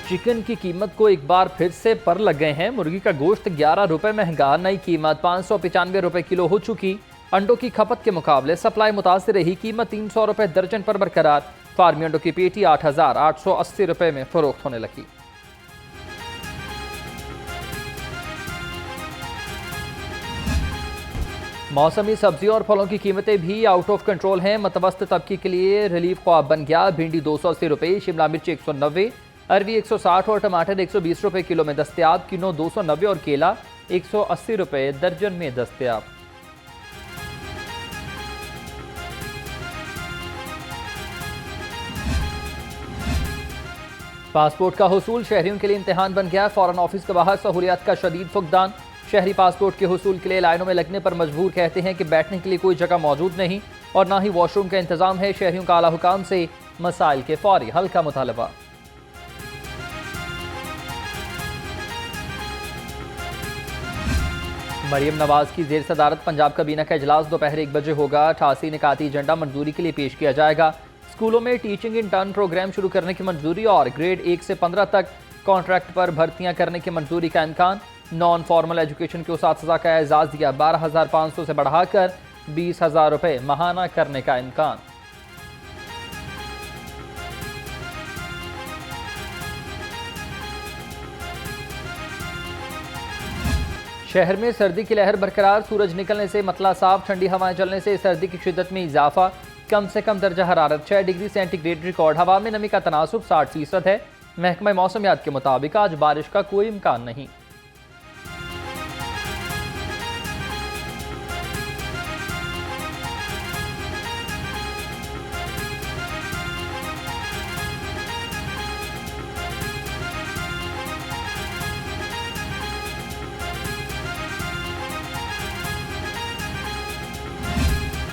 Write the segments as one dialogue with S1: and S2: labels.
S1: Chicken की कीमत को एक बार फिर से पर लग गए हैं। मुर्गी का गोश्त 11 रुपए महंगा, नई कीमत 595 रुपए किलो हो चुकी। अंडों की खपत के मुकाबले सप्लाई मुतासिर रही, कीमत 300 रुपए दर्जन पर बरकरार। फार्मी अंडों की पेटी 8,880 रुपए में फरोख्त होने लगी। मौसमी सब्जियों और फलों की कीमतें भी आउट ऑफ कंट्रोल हैं। मतवसत तबके के लिए रिलीफ ख्वाब बन गया। भिंडी 280 रुपए, शिमला मिर्च 190, अरवी 160 और टमाटर 120 रुपए किलो में दस्तयाब। किनो 290 और केला 180 रुपए दर्जन में दस्तयाब। पासपोर्ट का हुसूल शहरियों के लिए इम्तिहान बन गया। फॉरेन ऑफिस के बाहर सहूलियात का शदीद फुकदान। शहरी पासपोर्ट के हुसूल के लिए लाइनों में लगने पर मजबूर, कहते हैं कि बैठने के लिए कोई जगह मौजूद नहीं और ना ही वॉशरूम का इंतजाम है। शहरियों का आला हुकाम से मसाइल के फौरी हल का मुतालबा। मरियम नवाज की जेर सदारत पंजाब काबीना का इजलास दोपहर 1 बजे होगा। 88 निकाती एजेंडा मंजूरी के लिए पेश किया जाएगा। स्कूलों में टीचिंग इंटर्न प्रोग्राम शुरू करने की मंजूरी और ग्रेड 1 से 15 तक कॉन्ट्रैक्ट पर भर्तियां करने की मंजूरी का इम्कान। नॉन फॉर्मल एजुकेशन के उसातिज़ा का एजाज़ दिया, 12,500 से बढ़ाकर 20,000 रुपये माहाना करने का इम्कान। शहर में सर्दी की लहर बरकरार। सूरज निकलने से मतला साफ, ठंडी हवाएं चलने से सर्दी की शिद्दत में इजाफा। कम से कम दर्जा हरारत 6 डिग्री सेंटीग्रेड रिकॉर्ड। हवा में नमी का तनासुब 60% है। महकमा मौसमियात के मुताबिक आज बारिश का कोई इम्कान नहीं।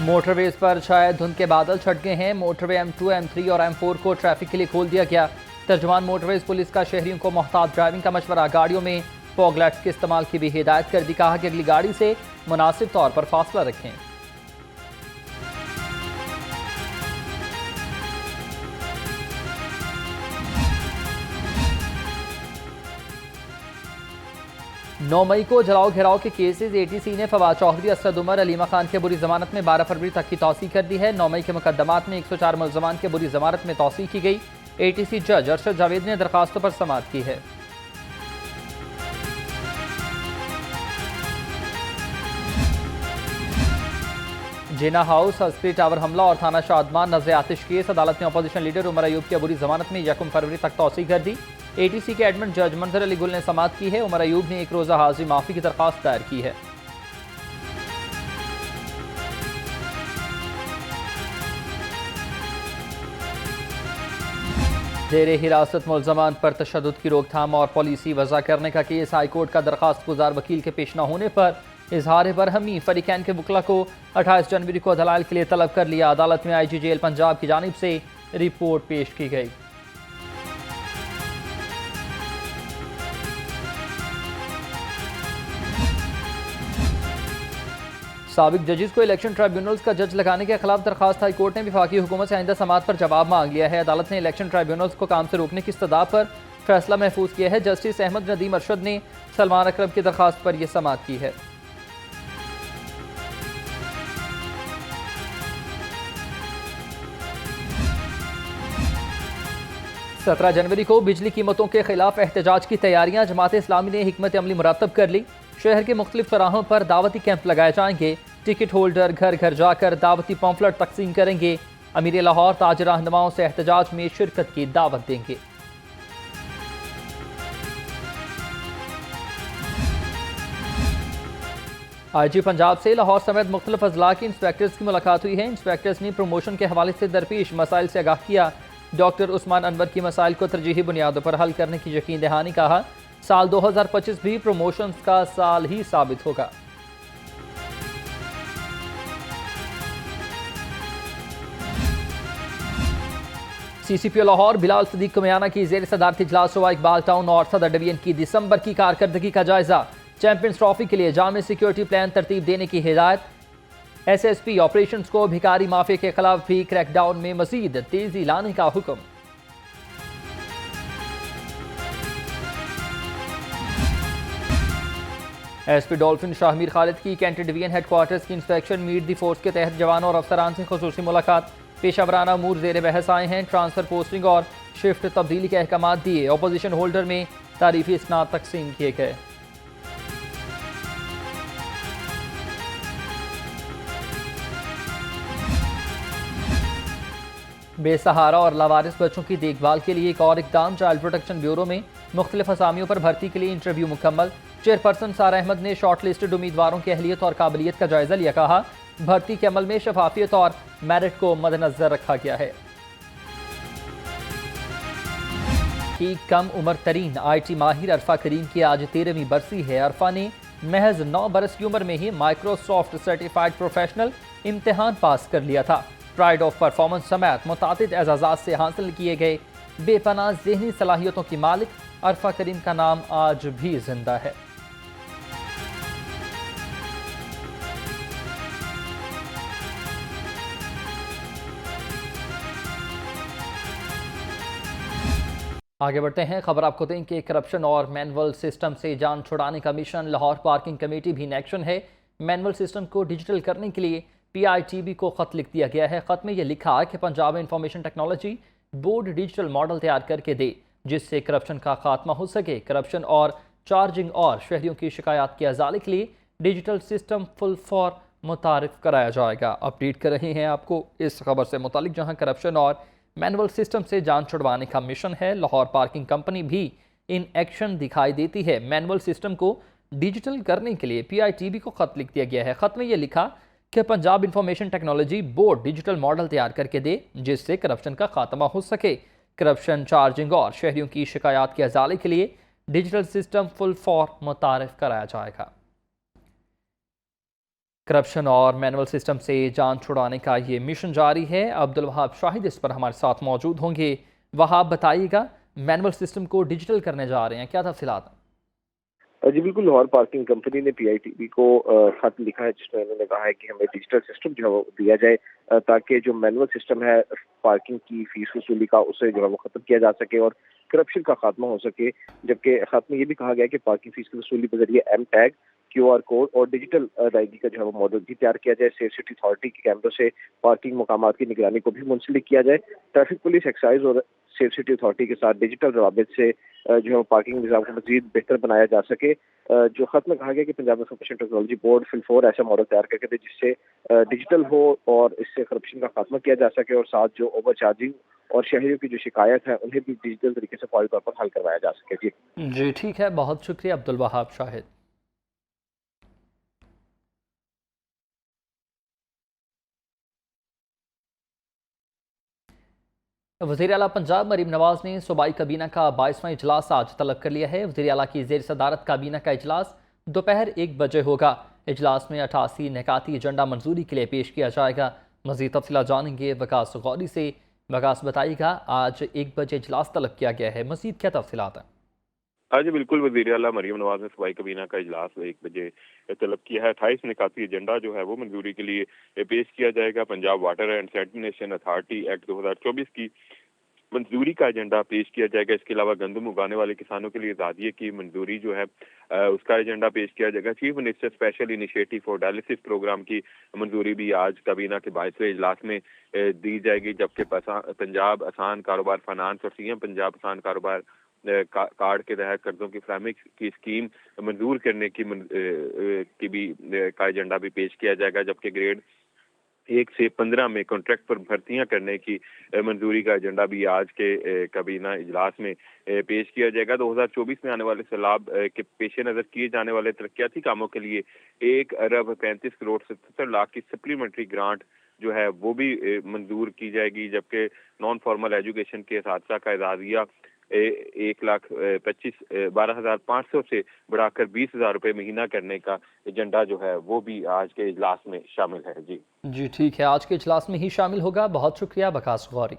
S1: मोटरवेज पर शायद धुंध के बादल छट गए हैं। मोटरवे M2, M3 और M4 को ट्रैफिक के लिए खोल दिया गया। तर्जुमान मोटरवेज पुलिस का शहरियों को मोहतात ड्राइविंग का मशवरा। गाड़ियों में फॉग लाइट्स के इस्तेमाल की भी हिदायत कर दी। कहा कि अगली गाड़ी से मुनासिब तौर पर फासला रखें। नौ मई को जलाओ घेराव के केसेस ATC ने फवाद चौधरी, असद उमर, अलीमा खान के बुरी जमानत में 12 फरवरी तक की तौसीह कर दी है। 9 मई के मुकदमात में 104 मुलजमान के बुरी जमानत में तौसीह की गई। ATC जज अरशद जावेद ने दरखास्तों पर समाअत की है। जिना हाउस, हस्ती टावर हमला और थाना शादमान नज़र आतिश केस। अदालत ने अपोजिशन लीडर उमर अयूब की बुरी जमानत में 1 फरवरी तक तौसीह कर दी। ATC के एडमिन जज मंजर अली गुल ने समाअत की है। उमर अयूब ने 1 रोज़ा हाजिरी माफी की दरख्वास्त दायर की है। जेरे हिरासत मुलजमान पर तशद्दुद की रोकथाम और पॉलिसी वज़ा करने का केस। हाईकोर्ट का दरखास्त गुजार वकील के पेश न होने पर इजहार बरहमी। फरीकैन के वकला को 28 जनवरी को दलाल के लिए तलब कर लिया। अदालत में IG जेल पंजाब की जानिब से रिपोर्ट पेश की गई। साबिक जजेस को इलेक्शन ट्राइब्यूनल्स का जज लगाने के खिलाफ दरखास्त। हाई कोर्ट ने वफाकी हुकूमत से आइंदा समाअत पर जवाब मांग लिया है। अदालत ने इलेक्शन ट्राइब्यूनल्स को काम से रोकने की इस्तदा पर फैसला महफूज किया है। जस्टिस अहमद नदीम अरशद ने सलमान अकरम की दरखास्त पर यह समाअत की है। सत्रह जनवरी को बिजली कीमतों के खिलाफ एहतजाज की तैयारियां। जमात इस्लामी ने हिकमत अमली मुरतब कर ली। शहर के मुख्तलिफ चौराहों पर दावती कैंप लगाए जाएंगे। टिकट होल्डर घर घर जाकर दावती पॉम्फलेट तकसीम करेंगे। अमीर लाहौर ताजर रहनुमाओं से एहतजाज में शिरकत की दावत देंगे। IG पंजाब से लाहौर समेत मुख्तलिफ अजला के इंस्पेक्टर्स की मुलाकात हुई है। इंस्पेक्टर्स ने प्रमोशन के हवाले से दरपेश मसाइल से आगाह किया। डॉक्टर उस्मान अनवर की मसाइल को तरजीही बुनियादों पर हल करने की यकीन दहानी। कहा साल 2025 भी प्रमोशंस का साल ही साबित होगा। CCPO लाहौर बिलाल सदीक कमियाना की जेर सदारत इजलास हुआ। इकबाल टाउन और सदर डिवीजन की दिसंबर की कारकर्दगी का जायजा। चैंपियंस ट्रॉफी के लिए जामे सिक्योरिटी प्लान तरतीब देने की हिदायत। SSP ऑपरेशंस को भिखारी माफिया के खिलाफ भी क्रैकडाउन में मजीद तेजी लाने का हुक्म। एसपी डॉल्फिन शाहमीर खालिद की कैंट डिवीजन हेडक्वार्टर्स की इंस्पेक्शन मीट दी फोर्स के तहत जवानों और अफसरान से खुसूसी मुलाकात। पेशावराना अमूर जेर बहस आए हैं। ट्रांसफर, पोस्टिंग और शिफ्ट तब्दीली के अहकाम दिए। अपोजिशन होल्डर में तारीफी इसनाद तकसीम किए गए। बेसहारा और लावारिस बच्चों की देखभाल के लिए एक और इकदाम। चाइल्ड प्रोटेक्शन ब्यूरो में मुख्तलिफ असामियों पर भर्ती के लिए इंटरव्यू मुकम्मल। चेयरपर्सन सारा अहमद ने शॉर्ट लिस्टेड उम्मीदवारों की अहलियत और काबिलियत का जायजा लिया। कहा, भर्ती के अमल में शफाफियत और मेरिट को मद्देनजर रखा गया है। की कम उम्र तरीन IT माहिर अरफा करीम की आज 13वीं बरसी है। अरफा ने महज 9 बरस की उम्र में ही माइक्रोसॉफ्ट सर्टिफाइड प्रोफेशनल इम्तिहान पास कर लिया था। प्राइड ऑफ परफॉर्मेंस समेत मुतादिद एजाज़ात से हासिल किए गए बेपनाह ज़हनी सलाहियतों की मालिक अरफा करीम का नाम आज भी जिंदा है। आगे बढ़ते हैं। खबर आपको दें कि करप्शन और मैनुअल सिस्टम से जान छुड़ाने का मिशन। लाहौर पार्किंग कमेटी भी इन एक्शन है। मैनुअल सिस्टम को डिजिटल करने के लिए PITB को खत लिख दिया गया है। खत में यह लिखा कि Punjab information technology board digital model तैयार करके दे जिससे करप्शन का खात्मा हो सके। करप्शन और चार्जिंग और शहरियों की शिकायत के अजाले के लिए डिजिटल सिस्टम फुल फॉर मुतारिफ कराया जाएगा। अपडेट कर रहे हैं आपको इस खबर से मुतालिक, जहां करप्शन और मैनुअल सिस्टम से जान छुड़वाने का मिशन है। लाहौर पार्किंग कंपनी भी इन एक्शन दिखाई देती है। मैनुअल सिस्टम को डिजिटल करने के लिए PITB को खत लिख दिया गया है। खत में यह लिखा कि Punjab information technology board digital model तैयार करके दे जिससे करप्शन का खात्मा हो सके। करप्शन, चार्जिंग और शहरियों की शिकायत के अजाले के लिए डिजिटल सिस्टम फुल फॉर मुतारिफ कराया जाएगा। करप्शन और मैनुअल सिस्टम से जान छुड़ाने का ये मिशन जारी है। अब्दुल वहाब शाहिद इस पर हमारे साथ मौजूद होंगे। वहाब, बताइएगा, मैनुअल सिस्टम को डिजिटल करने जा रहे हैं, क्या तफसीलात?
S2: जी बिल्कुल, लाहौर पार्किंग कंपनी ने PITB को खत लिखा है जिसमें उन्होंने कहा है कि हमें डिजिटल सिस्टम जो है वो दिया जाए ताकि जो मैनुअल सिस्टम है पार्किंग की फीस वसूली का उसे जो है वो खत्म किया जा सके और करप्शन का खात्मा हो सके। जबकि खत में ये भी कहा गया कि पार्किंग फीस की वसूली के जरिए M-टैग, QR कोड और डिजिटल अदायगी का जो है वो मॉडल भी तैयार किया जाए। सेफ सिटी अथॉरिटी के कैमरों से पार्किंग मकामात की निगरानी को भी मुंसलिक किया जाए। ट्रैफिक पुलिस, एक्साइज और सेफ सिटी अथॉरिटी के साथ डिजिटल रवाबित से जो है पार्किंग निज़ाम को मजीद बेहतर बनाया जा सके। जो खत में कहा गया कि पंजाब इंफॉर्मेशन टेक्नोलॉजी बोर्ड फिलफोर ऐसा मॉडल तैयार करके दे जिससे डिजिटल हो और इससे करप्शन का खात्मा किया जा सके और साथ जो ओवर चार्जिंग और शहरियों की जो शिकायत है उन्हें भी डिजिटल तरीके से फौरी तौर पर हल करवाया जा सके।
S1: जी ठीक है, बहुत शुक्रिया अब्दुल वहाब शाहिद। वज़ीर आला पंजाब मरीम नवाज ने सूबाई काबीना का 22वां इजलास आज तलब कर लिया है। वज़ीर आला की ज़ेर सदारत काबीना का इजलास दोपहर 1 बजे होगा। इजलास में 88 निकाती एजेंडा मंजूरी के लिए पेश किया जाएगा। मज़ीद तफसीलात जानेंगे वकास गौरी से। वकास, बताइएगा, आज 1 बजे इजलास तलब किया गया है, मज़ीद क्या तफसीलात हैं?
S3: आज बिल्कुल वज़ीर आला मरीम नवाज ने सूबाई काबीना का इजलास 1 बजे तलब किया है। 28 निकाती एजेंडा जो है वो मंजूरी के लिए पेश किया जाएगा। Punjab water and sanitation authority act 2024 की मंजूरी का एजेंडा पेश किया जाएगा। इसके अलावा गंदम उगाने वाले किसानों के लिए आज़ादी की मंजूरी जो है उसका एजेंडा पेश किया जाएगा। Chief minister special initiative for dialysis programme की मंजूरी भी आज काबीना के 22वें इजलास में दी जाएगी। जबकि पंजाब आसान कारोबार फाइनेंस और CM पंजाब आसान कारोबार कार्ड के तहत कर्जों की फराहमी की स्कीम मंजूर करने की भी का एजेंडा भी पेश किया जाएगा। जबकि ग्रेड 1 से 15 में कॉन्ट्रैक्ट पर भर्तियां करने की मंजूरी का एजेंडा भी आज के काबीना इजलास में पेश किया जाएगा। 2024 में आने वाले सैलाब के पेश नज़र किए जाने वाले तरक्याती कामों के लिए 1 अरब 35 करोड़ 77 लाख की सप्लीमेंट्री ग्रांट जो है वो भी मंजूर की जाएगी। जबकि नॉन फॉर्मल एजुकेशन के साथ का एजाजिया 1,12,500 से बढ़ाकर 20,000 रुपये महीना करने का एजेंडा जो है वो भी आज के इजलास में शामिल है। जी
S1: ठीक है, आज के इजलास में ही शामिल होगा। बहुत शुक्रिया वकास गौरी।